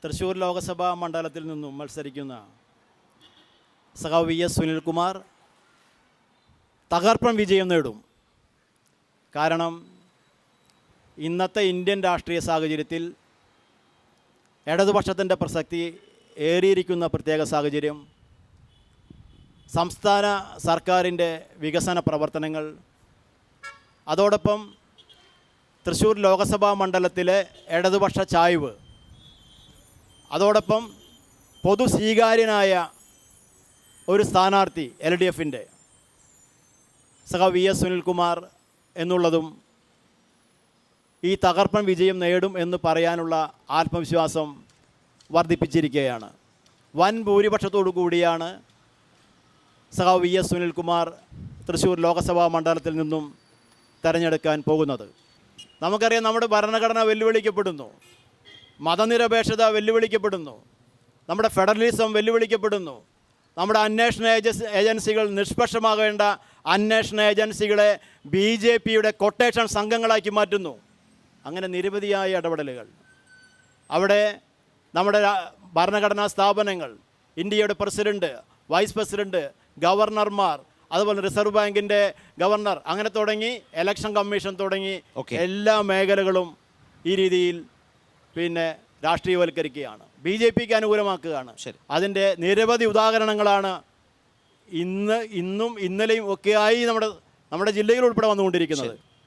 തൃശ്ശൂർ ലോകസഭാ മണ്ഡലത്തിൽ നിന്നും മത്സരിക്കുന്ന സഖാവ് വി.എസ്. സുനിൽകുമാർ തകർപ്പൻ വിജയം നേടും. കാരണം ഇന്നത്തെ ഇന്ത്യൻ രാഷ്ട്രീയ സാഹചര്യത്തിൽ ഇടതുപക്ഷത്തിൻ്റെ പ്രസക്തി ഏറിയിരിക്കുന്ന പ്രത്യേക സാഹചര്യം, സംസ്ഥാന സർക്കാരിൻ്റെ വികസന പ്രവർത്തനങ്ങൾ, അതോടൊപ്പം തൃശ്ശൂർ ലോകസഭാ മണ്ഡലത്തിലെ ഇടതുപക്ഷ ചായ്വ്, അതോടൊപ്പം പൊതു സ്വീകാര്യനായ ഒരു സ്ഥാനാർത്ഥി LDFൻ്റെ സഖാവ് വി.എസ്. സുനിൽകുമാർ എന്നുള്ളതും ഈ തകർപ്പൻ വിജയം നേടും എന്ന് പറയാനുള്ള ആത്മവിശ്വാസം വർദ്ധിപ്പിച്ചിരിക്കുകയാണ്. വൻ ഭൂരിപക്ഷത്തോടു കൂടിയാണ് സഖാവ് വി.എസ്. സുനിൽകുമാർ തൃശ്ശൂർ ലോകസഭാ മണ്ഡലത്തിൽ നിന്നും തിരഞ്ഞെടുക്കാൻ പോകുന്നത്. നമുക്കറിയാം, നമ്മുടെ ഭരണഘടന വെല്ലുവിളിക്കപ്പെടുന്നു, മതനിരപേക്ഷത വെല്ലുവിളിക്കപ്പെടുന്നു, നമ്മുടെ ഫെഡറലിസം വെല്ലുവിളിക്കപ്പെടുന്നു, നമ്മുടെ അന്വേഷണ ഏജൻസികൾ നിഷ്പക്ഷമാകേണ്ട അന്വേഷണ ഏജൻസികളെ BJPയുടെ കൊട്ടേഷൻ സംഘങ്ങളാക്കി മാറ്റുന്നു. അങ്ങനെ നിരവധിയായ ഇടപെടലുകൾ. അവിടെ നമ്മുടെ ഭരണഘടനാ സ്ഥാപനങ്ങൾ, ഇന്ത്യയുടെ പ്രസിഡന്റ്, വൈസ് പ്രസിഡന്റ്, ഗവർണർമാർ, അതുപോലെ റിസർവ് ബാങ്കിൻ്റെ ഗവർണർ, അങ്ങനെ തുടങ്ങി ഇലക്ഷൻ കമ്മീഷൻ തുടങ്ങി എല്ലാ മേഖലകളും ഈ രീതിയിൽ രാഷ്ട്രീയവൽക്കരിക്കുകയാണ്, BJPക്ക് അനുകൂലമാക്കുകയാണ്. അതിൻ്റെ നിരവധി ഉദാഹരണങ്ങളാണ് ഇന്നും ഇന്നലെയും ഒക്കെയായി നമ്മുടെ ജില്ലയിൽ ഉൾപ്പെടെ വന്നുകൊണ്ടിരിക്കുന്നത്.